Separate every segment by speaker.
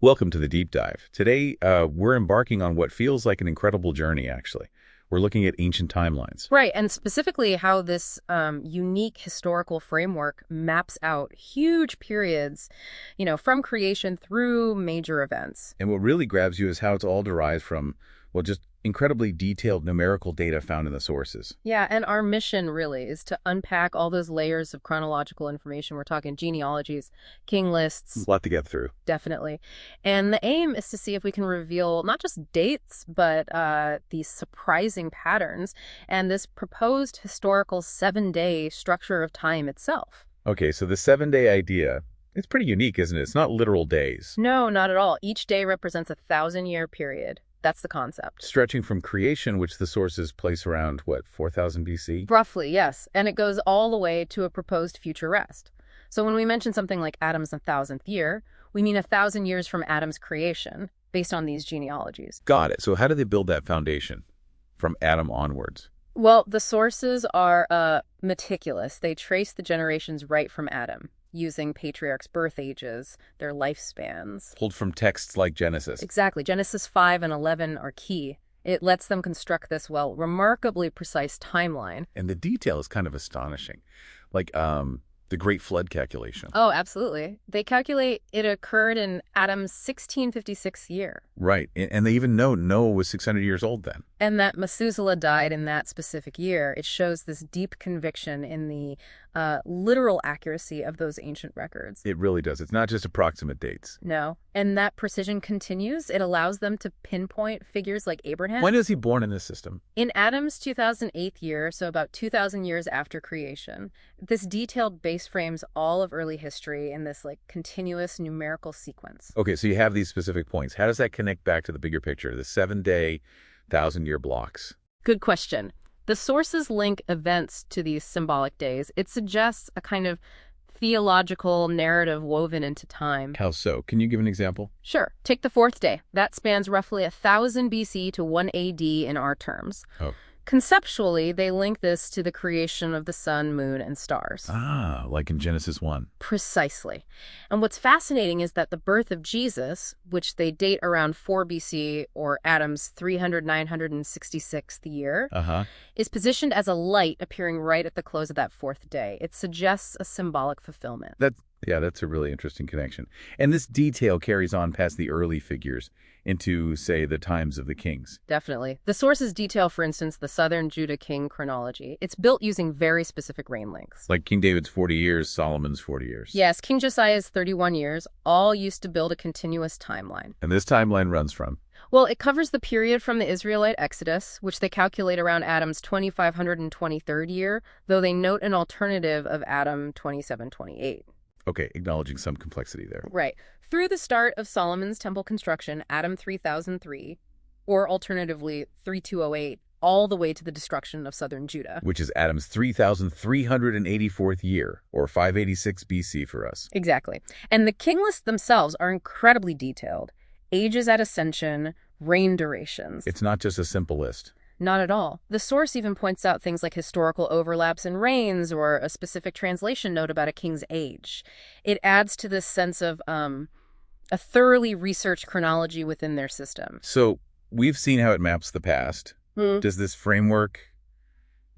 Speaker 1: Welcome to the deep dive. Today, we're embarking on what feels like an incredible journey, actually. We're looking at ancient timelines.
Speaker 2: Right, and specifically how this unique historical framework maps out huge periods, from creation through major events.
Speaker 1: And what really grabs you is how it's all derived from, well, just incredibly detailed numerical data found in the sources.
Speaker 2: Yeah, and our mission really is to unpack all those layers of chronological information. We're talking genealogies, king lists.
Speaker 1: A lot to get through.
Speaker 2: Definitely. And the aim is to see if we can reveal not just dates, but these surprising patterns and this proposed historical 7-day structure of time itself.
Speaker 1: Okay, so the 7-day idea, it's pretty unique, isn't it? It's not literal days.
Speaker 2: No, not at all. Each day represents a 1,000-year period. That's the concept.
Speaker 1: Stretching from creation, which the sources place around, 4,000 BC?
Speaker 2: Roughly, yes. And it goes all the way to a proposed future rest. So when we mention something like Adam's 1,000th year, we mean 1,000 years from Adam's creation, based on these genealogies.
Speaker 1: Got it. So how do they build that foundation from Adam onwards?
Speaker 2: Well, the sources are meticulous. They trace the generations right from Adam, using patriarchs' birth ages, their lifespans.
Speaker 1: Pulled from texts like Genesis.
Speaker 2: Exactly. Genesis 5 and 11 are key. It lets them construct this, remarkably precise timeline.
Speaker 1: And the detail is kind of astonishing. Like, the Great Flood calculation.
Speaker 2: Oh, absolutely. They calculate it occurred in Adam's 1656 year.
Speaker 1: Right. And they even know Noah was 600 years old then.
Speaker 2: And that Methuselah died in that specific year. It shows this deep conviction in the literal accuracy of those ancient records.
Speaker 1: It really does. It's not just approximate dates.
Speaker 2: No. And that precision continues. It allows them to pinpoint figures like Abraham.
Speaker 1: When is he born in this system?
Speaker 2: In Adam's 2008th year, so about 2,000 years after creation. This detailed base frames all of early history in this continuous numerical sequence.
Speaker 1: Okay, so you have these specific points. How does that connect back to the bigger picture, the 7-day, 1,000-year blocks?
Speaker 2: Good question. The sources link events to these symbolic days. It suggests a kind of theological narrative woven into time.
Speaker 1: How so? Can you give an example?
Speaker 2: Sure. Take the 4th day. That spans roughly 1,000 BC to 1 AD in our terms.
Speaker 1: Oh.
Speaker 2: Conceptually, they link this to the creation of the sun, moon, and stars.
Speaker 1: Ah, like in Genesis 1.
Speaker 2: Precisely. And what's fascinating is that the birth of Jesus, which they date around 4 BC or Adam's 966th year, is positioned as a light appearing right at the close of that 4th day. It suggests a symbolic fulfillment.
Speaker 1: That's a really interesting connection. And this detail carries on past the early figures into, say, the times of the kings.
Speaker 2: Definitely. The sources detail, for instance, the southern Judah king chronology. It's built using very specific reign lengths.
Speaker 1: Like King David's 40 years, Solomon's 40 years.
Speaker 2: Yes, King Josiah's 31 years, all used to build a continuous timeline.
Speaker 1: And this timeline runs from?
Speaker 2: Well, it covers the period from the Israelite Exodus, which they calculate around Adam's 2,523rd year, though they note an alternative of Adam 2728.
Speaker 1: Okay, acknowledging some complexity there.
Speaker 2: Right. Through the start of Solomon's temple construction, Adam 3003, or alternatively 3208, all the way to the destruction of southern Judah.
Speaker 1: Which is Adam's 3,384th year, or 586 BC for us.
Speaker 2: Exactly. And the king lists themselves are incredibly detailed. Ages at ascension, reign durations.
Speaker 1: It's not just a simple list.
Speaker 2: Not at all. The source even points out things like historical overlaps in reigns or a specific translation note about a king's age. It adds to this sense of a thoroughly researched chronology within their system.
Speaker 1: So we've seen how it maps the past. Does this framework,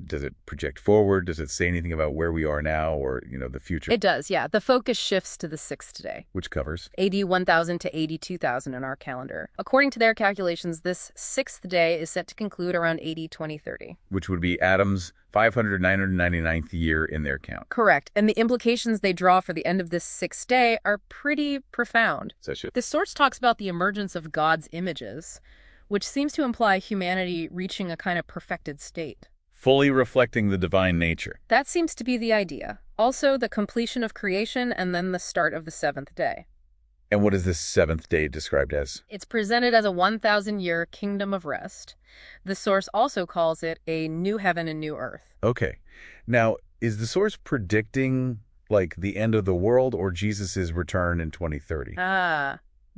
Speaker 1: does it project forward? Does it say anything about where we are now or, the future?
Speaker 2: It does, yeah. The focus shifts to the 6th day.
Speaker 1: Which covers?
Speaker 2: AD 1000 to AD 2000 in our calendar. According to their calculations, this 6th day is set to conclude around AD 2030.
Speaker 1: Which would be Adam's 999th year in their count.
Speaker 2: Correct. And the implications they draw for the end of this 6th day are pretty profound. This source talks about the emergence of God's images, which seems to imply humanity reaching a kind of perfected state.
Speaker 1: Fully reflecting the divine nature.
Speaker 2: That seems to be the idea. Also, the completion of creation and then the start of the 7th day.
Speaker 1: And what is this 7th day described as?
Speaker 2: It's presented as a 1,000-year kingdom of rest. The source also calls it a new heaven and new earth.
Speaker 1: Okay. Now, is the source predicting, the end of the world or Jesus' return in 2030?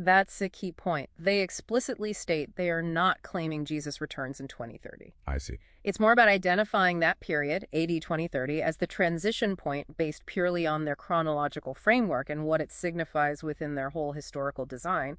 Speaker 2: That's a key point. They explicitly state they are not claiming Jesus returns in 2030.
Speaker 1: I see.
Speaker 2: It's more about identifying that period, AD 2030, as the transition point based purely on their chronological framework and what it signifies within their whole historical design.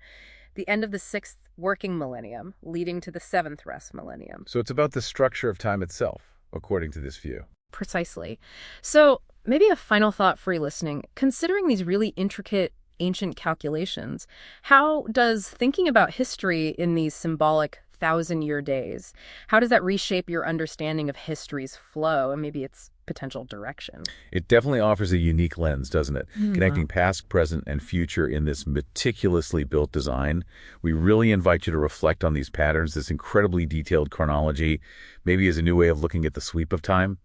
Speaker 2: The end of the 6th working millennium, leading to the 7th rest millennium.
Speaker 1: So it's about the structure of time itself, according to this view.
Speaker 2: Precisely. So maybe a final thought for you listening. Considering these really intricate ancient calculations, how does thinking about history in these symbolic 1,000-year days, how does that reshape your understanding of history's flow and maybe its potential direction?
Speaker 1: It definitely offers a unique lens, doesn't it? Connecting past, present, and future in this meticulously built design. We really invite you to reflect on these patterns, this incredibly detailed chronology, maybe as a new way of looking at the sweep of time.